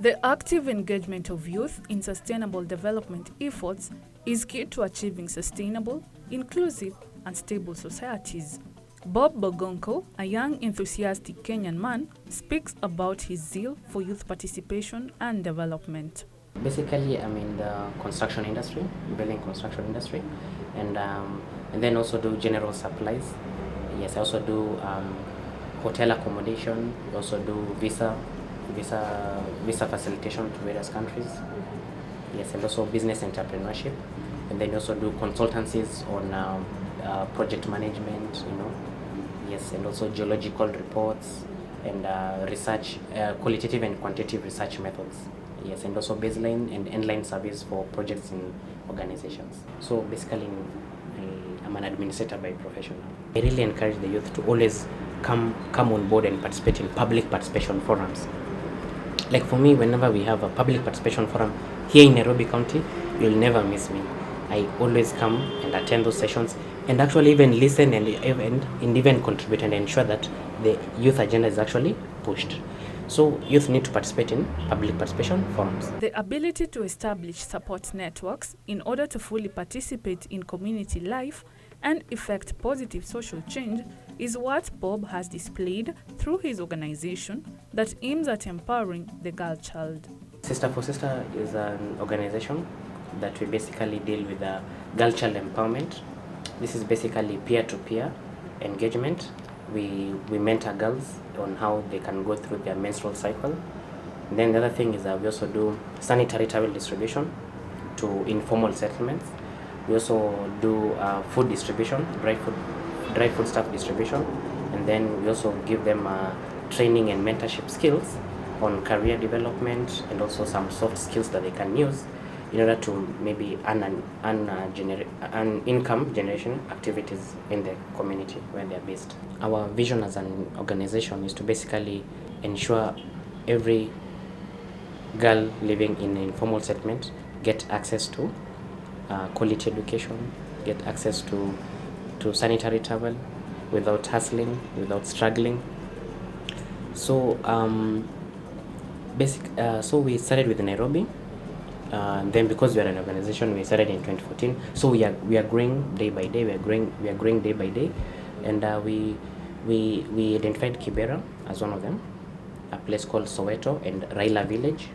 The active engagement of youth in sustainable development efforts is key to achieving sustainable, inclusive, and stable societies. Bob Bogonko, a young enthusiastic Kenyan man, speaks about his zeal for youth participation and development. Basically, I'm in the construction industry, building construction industry, and then also do general supplies. Yes, I also do hotel accommodation. We also do visa facilitation to various countries. Yes, and also business entrepreneurship, and then also do consultancies on project management. Yes, and also geological reports and research, qualitative and quantitative research methods. Yes, and also baseline and endline service for projects in organizations. So basically, I'm an administrator by profession. I really encourage the youth to always come on board and participate in public participation forums. Like for me, whenever we have a public participation forum here in Nairobi County, you'll never miss me. I always come and attend those sessions and actually even listen and even contribute and ensure that the youth agenda is actually pushed. So youth need to participate in public participation forums. The ability to establish support networks in order to fully participate in community life and effect positive social change is what Bob has displayed through his organization that aims at empowering the girl child. Sister for Sister is an organization that we basically deal with girl child empowerment. This is basically peer-to-peer engagement. We mentor girls on how they can go through their menstrual cycle. And then the other thing is that we also do sanitary towel distribution to informal settlements. We also do food distribution, dry food stuff distribution, and then we also give them training and mentorship skills on career development and also some soft skills that they can use in order to maybe earn income generation activities in the community where they are based. Our vision as an organization is to basically ensure every girl living in an informal settlement get access to quality education, get access to sanitary towel without hustling, without struggling. So so we started with Nairobi. Then because we are an organization, we started in 2014. So we are growing day by day. We are growing day by day, and we identified Kibera as one of them, a place called Soweto and Raila Village,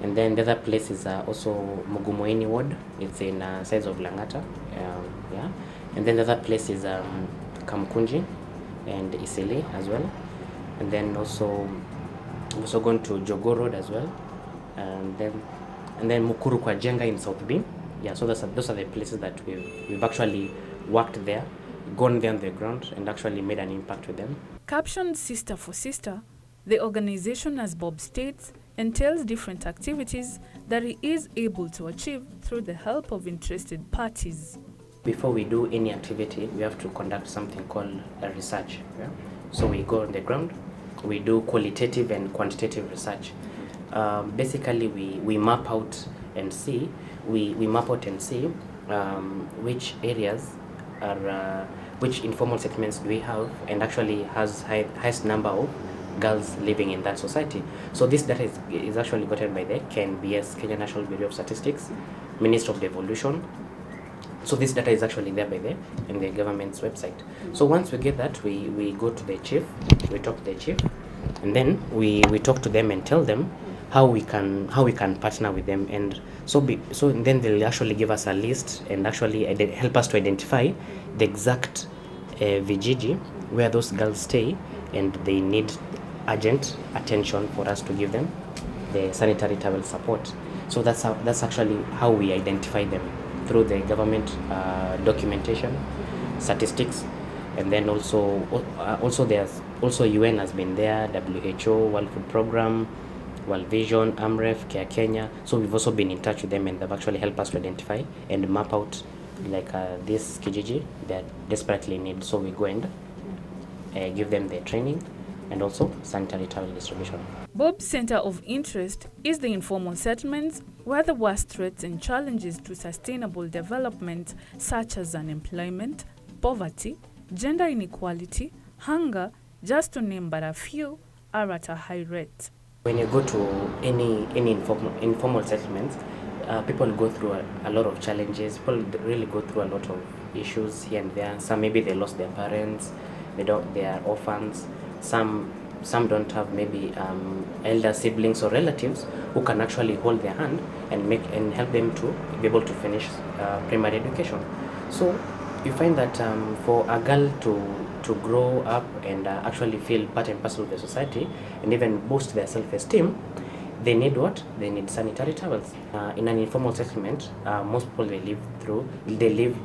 and then the other place is also Mugumoini Ward. It's in size of Langata, yeah, and then the other place is Kamkunji and Isili as well, and then also gone to Jogoo Road as well, and then Mukuru kwa Jenga in South B. Yeah, so those are the places that we've actually worked there, gone there on the ground, and actually made an impact with them. Captioned Sister for Sister, the organization, as Bob states, entails different activities that he is able to achieve through the help of interested parties. Before we do any activity, we have to conduct something called a research. Yeah? So we go on the ground, we do qualitative and quantitative research. Basically, we map out and see which areas are which informal settlements do we have, and actually has highest number of girls living in that society. So this data is actually gotten by the KNBS, Kenya National Bureau of Statistics, Ministry of Devolution. So this data is actually there by in the government's website. So once we get that, we go to the chief, we talk to the chief, and then we talk to them and tell them how we can partner with them, and so then they'll actually give us a list and actually help us to identify the exact Vijiji where those girls stay, and they need urgent attention for us to give them the sanitary towel support. So that's actually how we identify them, through the government documentation, statistics, and then also there's also UN has been there, WHO, World Food Program, World Vision, AMREF, Care Kenya. So we've also been in touch with them, and they've actually helped us to identify and map out like this Kijiji that desperately need. So we go and give them the training and also sanitary towel distribution. Bob's center of interest is the informal settlements, where the worst threats and challenges to sustainable development, such as unemployment, poverty, gender inequality, hunger, just to name but a few, are at a high rate. When you go to any informal settlements, people go through a lot of challenges. People really go through a lot of issues here and there. Some maybe they lost their parents, they are orphans. Some don't have maybe elder siblings or relatives who can actually hold their hand and help them to be able to finish primary education. So you find that for a girl to grow up and actually feel part and parcel of the society and even boost their self-esteem, they need what? They need sanitary towels. In an informal settlement, most people they live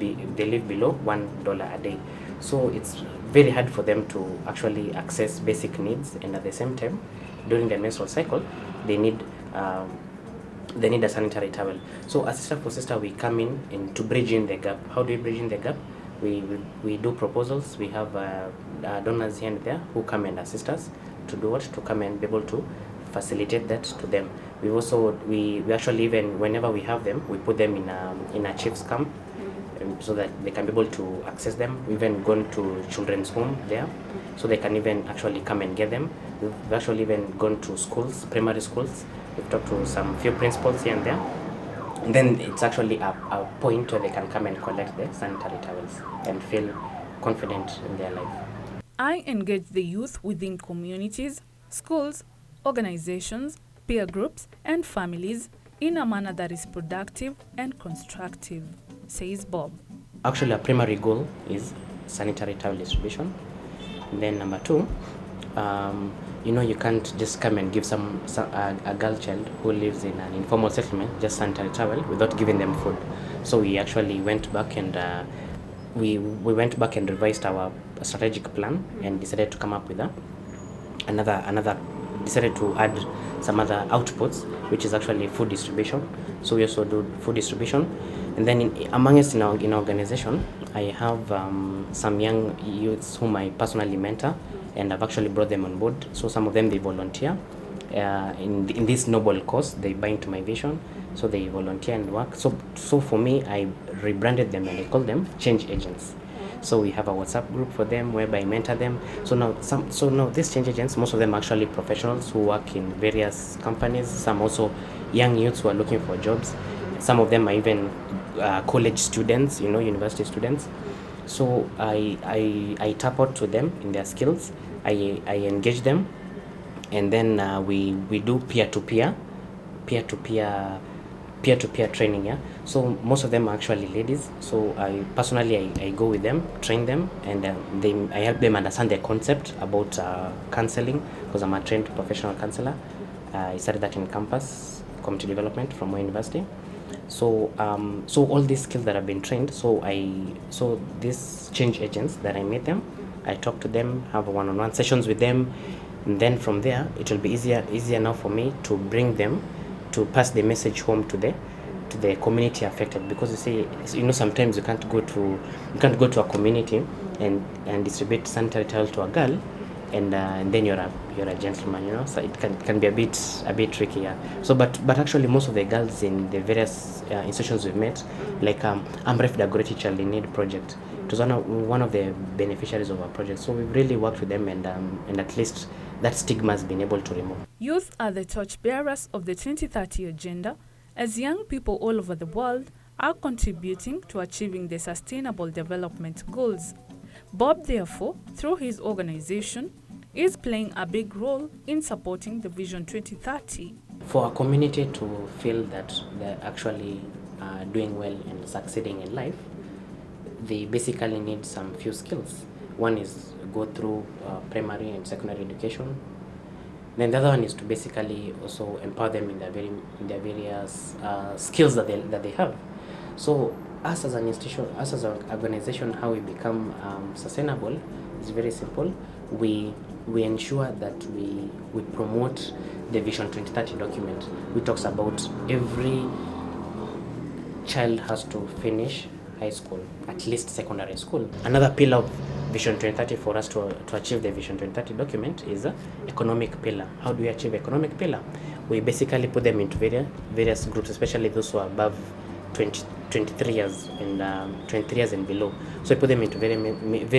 below $1 a day. So it's very hard for them to actually access basic needs, and at the same time, during the menstrual cycle, they need a sanitary towel. So as sister for sister, we come in to bridge in the gap. How do we bridge in the gap? We do proposals. We have donors here and there who come and assist us to do what? To come and be able to facilitate that to them. We actually, even whenever we have them, we put them in a chief's camp, so that they can be able to access them. We've even gone to children's home there, so they can even actually come and get them. We've actually even gone to schools, primary schools. We've talked to some few principals here and there. And then it's actually a point where they can come and collect the sanitary towels and feel confident in their life. I engage the youth within communities, schools, organizations, peer groups, and families in a manner that is productive and constructive, says Bob. Actually, a primary goal is sanitary towel distribution. And then number two, you can't just come and give a girl child who lives in an informal settlement just sanitary towel without giving them food. So we actually went back and we went back and revised our strategic plan and decided to come up with decided to add some other outputs, which is actually food distribution. So we also do food distribution. And then among us in our organization, I have some young youths whom I personally mentor, and I've actually brought them on board. So some of them, they volunteer in this noble cause. They buy into my vision, so they volunteer and work. So for me, I rebranded them and I call them change agents. So we have a WhatsApp group for them whereby I mentor them. So now these change agents, most of them are actually professionals who work in various companies. Some also young youths who are looking for jobs. Some of them are even college students, university students. So I tap out to them in their skills. I engage them, and then we do peer-to-peer training. Yeah, so most of them are actually ladies. So I go with them, train them, and I help them understand the concept about counseling, because I'm a trained professional counselor. I studied that in campus community development from my university. So all these skills that I've been trained, so these change agents that I meet them, I talk to them, have one-on-one sessions with them, and then from there it will be easier now for me to bring them to pass the message home to the community affected. Because you see, sometimes you can't go to a community and distribute sanitary towel to a girl, and then you're a gentleman, so it can be a bit tricky. Yeah. So but actually most of the girls in the various institutions we've met, like Amref Dagoretti Child in Need project, it was one of the beneficiaries of our project. So we've really worked with them, and at least that stigma has been able to remove. Youth are the torchbearers of the 2030 agenda, as young people all over the world are contributing to achieving the Sustainable Development Goals. Bob, therefore, through his organization, is playing a big role in supporting the Vision 2030. For a community to feel that they're actually doing well and succeeding in life, they basically need some few skills. One is go through primary and secondary education. Then the other one is to basically also empower them in their various skills that they have. So us as an institution, us as an organization, how we become sustainable is very simple. We ensure that we promote the Vision 2030 document, which talks about every child has to finish high school, at least secondary school. Another pillar of Vision 2030 for us to achieve the Vision 2030 document is economic pillar. How do we achieve economic pillar? We basically put them into various groups, especially those who are above 23 years and 23 years and below. So we put them into very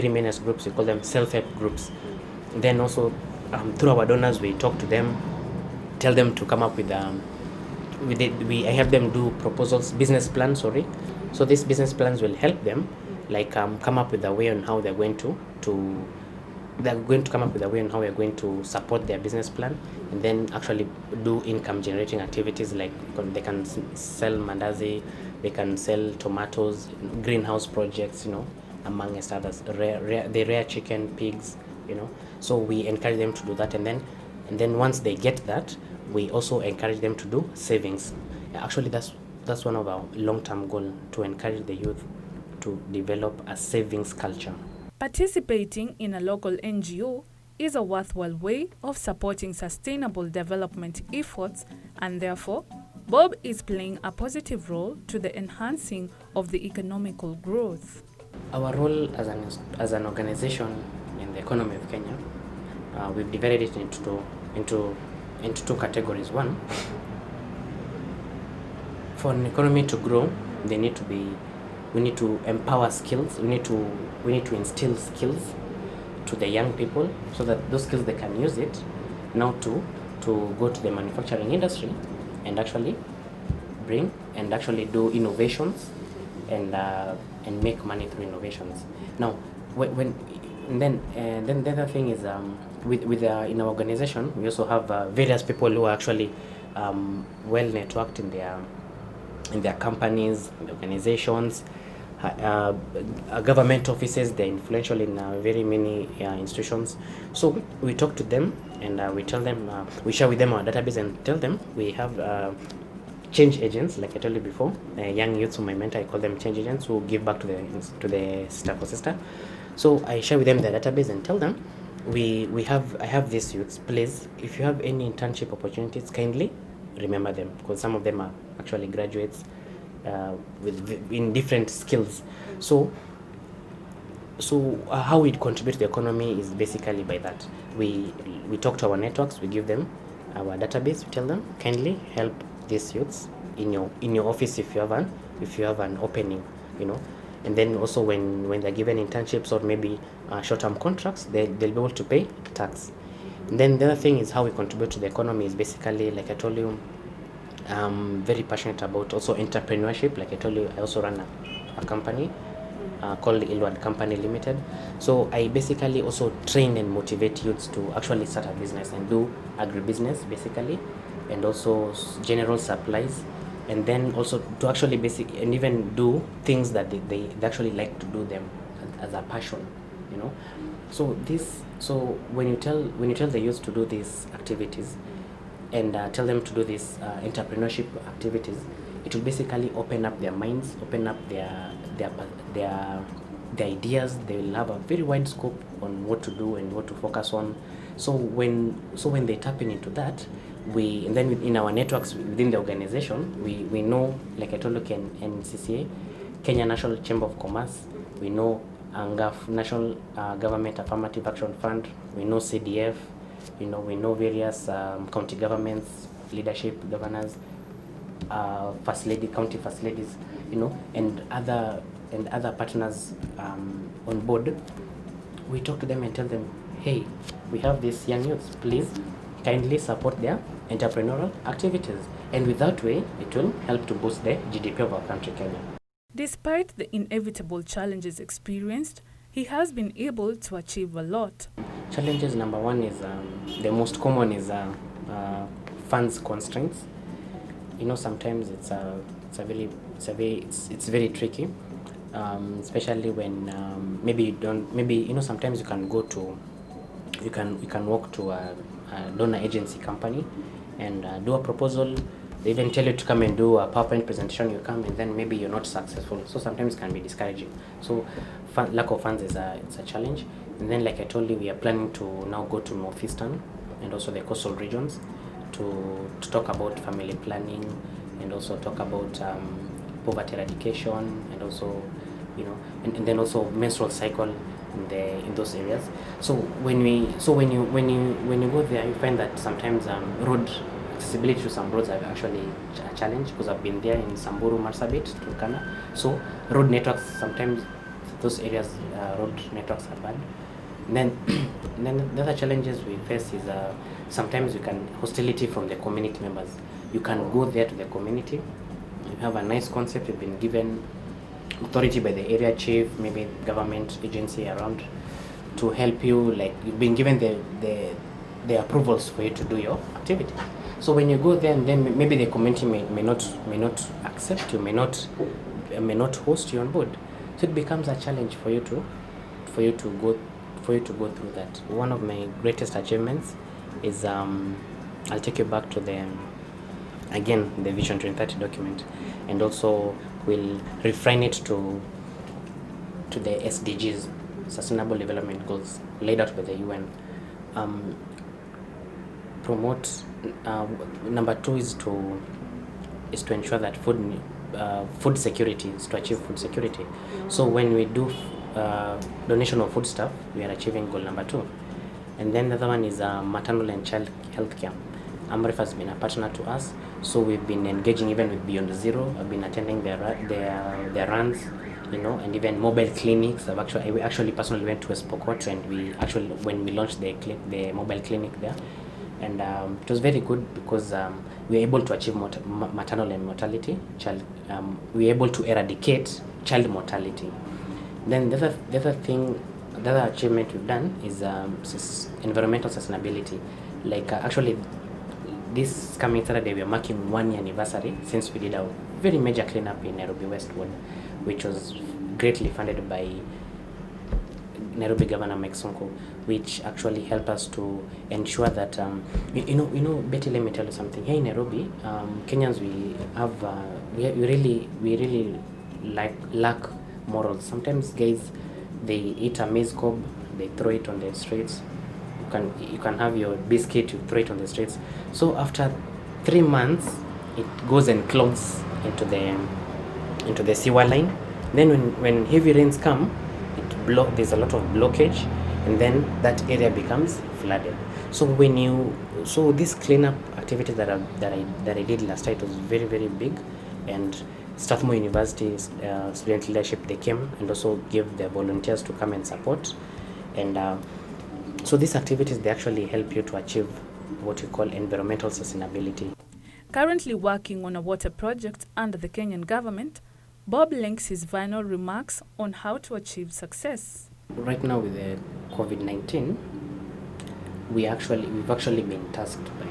many groups. We call them self-help groups. Then also through our donors, we talk to them, tell them to come up with I have them do business plans, sorry. So these business plans will help them like come up with a way on how they're going to come up with a way on how we're going to support their business plan, and then actually do income generating activities like they can sell mandazi, they can sell tomatoes, greenhouse projects, amongst others, the rare chicken, pigs, so we encourage them to do that, and then once they get that, we also encourage them to do savings. Actually, that's one of our long-term goal, to encourage the youth to develop a savings culture. Participating in a local NGO is a worthwhile way of supporting sustainable development efforts, and therefore, Bob is playing a positive role to the enhancing of the economical growth. Our role as an organization in the economy of Kenya, we've divided it into two categories. One, for an economy to grow, we need to empower skills. We need to instill skills to the young people, so that those skills, they can use it now to go to the manufacturing industry and actually do innovations and make money through innovations. Now, then the other thing is in our organization, we also have various people who are actually well networked in their companies, organizations, government offices. They're influential in very many institutions. So we talk to them, and we tell them, we share with them our database and tell them we have change agents, like I told you before, young youths whom I mentor, I call them change agents, who give back to the sister for sister. So I share with them the database and tell them, I have these youths, please, if you have any internship opportunities, kindly remember them, because some of them are actually graduates in different skills. So how we contribute to the economy is basically by that. We talk to our networks, we give them our database, we tell them, kindly help these youths in your office if you have an opening, and then also when they're given internships or maybe short-term contracts, they'll be able to pay tax. And then the other thing is how we contribute to the economy is basically, like I told you, I'm very passionate about also entrepreneurship. Like I told you, I also run a company called Ilward Company Limited. So I basically also train and motivate youths to actually start a business and do agribusiness basically, and also general supplies, and then also to actually and even do things that they actually like to do them as a passion, So when you tell the youth to do these activities and tell them to do these entrepreneurship activities, it will basically open up their minds, open up their ideas. They will have a very wide scope on what to do and what to focus on. So when they tap into that, and then in our networks within the organization, we know, like I told you, NCCA, Kenya National Chamber of Commerce, we know ANGAF, National Government Affirmative Action Fund, we know CDF, we know various county governments, leadership, governors, county first ladies, and other partners on board. We talk to them and tell them, hey, we have these young youths, please kindly support their entrepreneurial activities, and with that way, it will help to boost the GDP of our country, Kenya. Despite the inevitable challenges experienced, he has been able to achieve a lot. Challenges number one is the most common is funds constraints. Sometimes it's very tricky, especially when maybe sometimes you can walk to a donor agency company and do a proposal. They even tell you to come and do a PowerPoint presentation. You come and then maybe you're not successful. So sometimes it can be discouraging. So lack of funds it's a challenge. And then, like I told you, we are planning to now go to Northeastern and also the coastal regions to talk about family planning and also talk about poverty eradication and also and then also menstrual cycle in those areas. So when you go there, you find that sometimes road accessibility to some roads are actually a challenge, because I've been there in Samburu, Marsabit, Turkana. So road networks, sometimes those areas road networks are bad. Then, then the other challenges we face is sometimes hostility from the community members. You can go there to the community, you have a nice concept, you've been given authority by the area chief, maybe government agency around to help you, like you've been given the approvals for you to do your activity. So when you go there, and then maybe the community may not accept you, may not host you on board. So it becomes a challenge for you to go through that. One of my greatest achievements is I'll take you back to the Vision 2030 document, and also we'll refine it to the SDGs, Sustainable Development Goals, laid out by the UN. Promote number 2 is to ensure that food security is to achieve food security. So when we do donation of food stuff, we are achieving goal number 2. And then the other one is maternal and child health care. AMREF has been a partner to us, so we've been engaging even with Beyond Zero. I've been attending their runs, and even mobile clinics. We actually personally went to Espokot, and when we launched the mobile clinic there, and it was very good because we were able to achieve maternal and mortality. We were able to eradicate child mortality. Then the other achievement we've done is environmental sustainability. Like actually, this coming Saturday, we are marking 1 year anniversary since we did a very major cleanup in Nairobi West Ward, which was greatly funded by Nairobi Governor Mike Sonko, which actually helped us to ensure that Betty, let me tell you something. Here in Nairobi, Kenyans, we really lack morals. Sometimes guys, they eat a maize cob, they throw it on the streets. You can have your biscuit, you throw it on the streets. So after 3 months, it goes and clogs into the sewer line. Then when heavy rains come, there's a lot of blockage, and then that area becomes flooded. So this cleanup activity that I did last night was very, very big, and Strathmore University student leadership, they came and also gave their volunteers to come and support, and so these activities, they actually help you to achieve what we call environmental sustainability. Currently working on a water project under the Kenyan government, Bob links his final remarks on how to achieve success. Right now with the COVID-19, we've actually been tasked by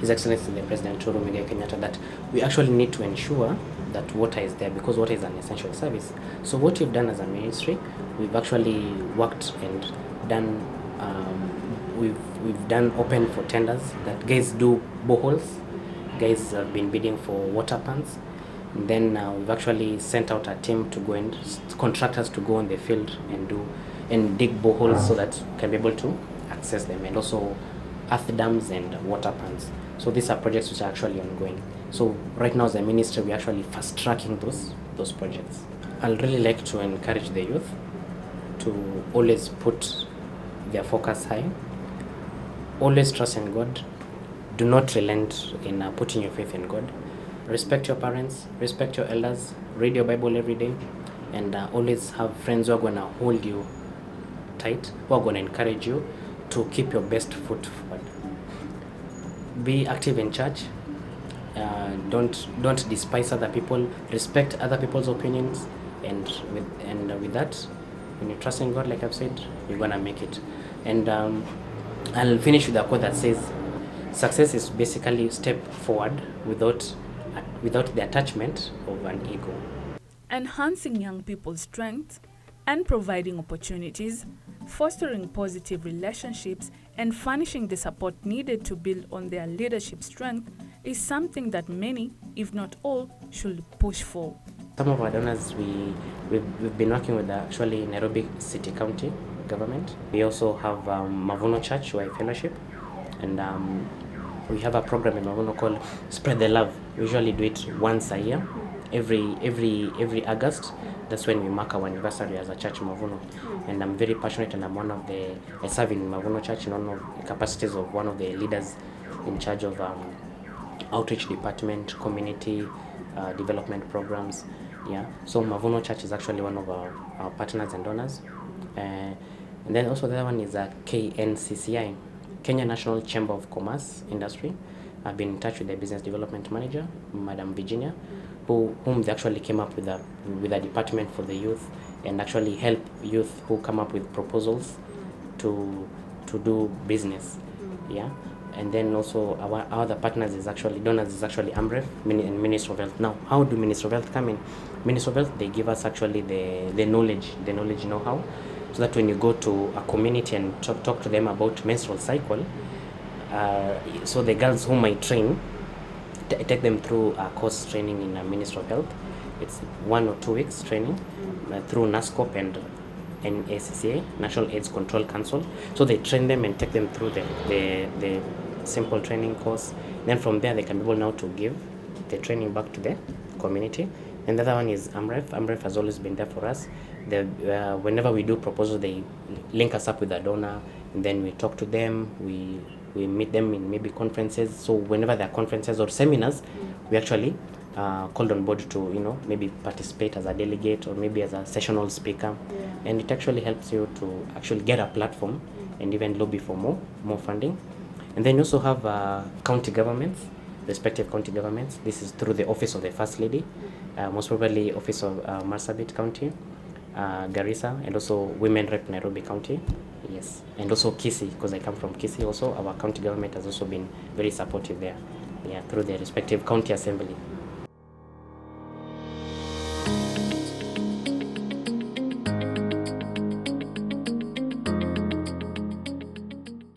His Excellency the President Uhuru Muigai Kenyatta that we actually need to ensure that water is there, because water is an essential service. So what we've done as a ministry, we've actually worked and done we've done open for tenders that guys do boreholes. Guys have been bidding for water pans. And then we've actually sent out a team to go and contractors to go on the field and dig boreholes so that we can be able to access them, and also earth dams and water pans. So these are projects which are actually ongoing. So right now as a ministry, we're actually fast tracking those projects. I'd really like to encourage the youth to always put their focus high, always trust in God, do not relent in putting your faith in God. Respect your parents, respect your elders, read your Bible every day, and always have friends who are going to hold you tight, who are going to encourage you to keep your best foot forward. Be active in church. Don't despise other people. Respect other people's opinions, and with that, when you trust in God, like I've said, you're gonna make it. And I'll finish with a quote that says, "Success is basically step forward without the attachment of an ego." Enhancing young people's strengths and providing opportunities, fostering positive relationships, and furnishing the support needed to build on their leadership strength is something that many, if not all, should push for. Some of our donors, we've been working with actually Nairobi City County government. We also have Mavuno Church Y Fellowship, and we have a program in Mavuno called Spread the Love. We usually do it once a year, every August. That's when we mark our anniversary as a church in Mavuno. And I'm very passionate, and I serve in Mavuno Church in one of the capacities of one of the leaders in charge of outreach department, community development programs. Yeah, so Mavuno Church is actually one of our partners and donors. And then also the other one is KNCCI, Kenya National Chamber of Commerce Industry. I've been in touch with the business development manager, Madam Virginia, whom they actually came up with a department for the youth, and actually help youth who come up with proposals to do business. Yeah. And then also our other donors is actually AMREF and Ministry of Health. Now, how do Ministry of Health come in? Ministry of Health, they give us actually the knowledge know-how, so that when you go to a community and talk to them about menstrual cycle, so the girls whom I train, take them through a course training in a Ministry of Health. It's 1 or 2 weeks training through NASCOP and NACCA, National AIDS Control Council. So they train them and take them through the simple training course. Then from there, they can be able now to give the training back to the community. And the other one is AMREF. AMREF has always been there for us. Whenever we do proposals, they link us up with a donor, and then we talk to them. We meet them in maybe conferences. So whenever there are conferences or seminars, we actually called on board to maybe participate as a delegate or maybe as a sessional speaker. And it actually helps you to actually get a platform and even lobby for more funding. And then you also have county governments, respective county governments. This is through the Office of the First Lady, most probably Office of Marsabit County, Garissa, and also Women Rep Nairobi County. Yes, and also Kisii, because I come from Kisii also. Our county government has also been very supportive there, through their respective county assembly.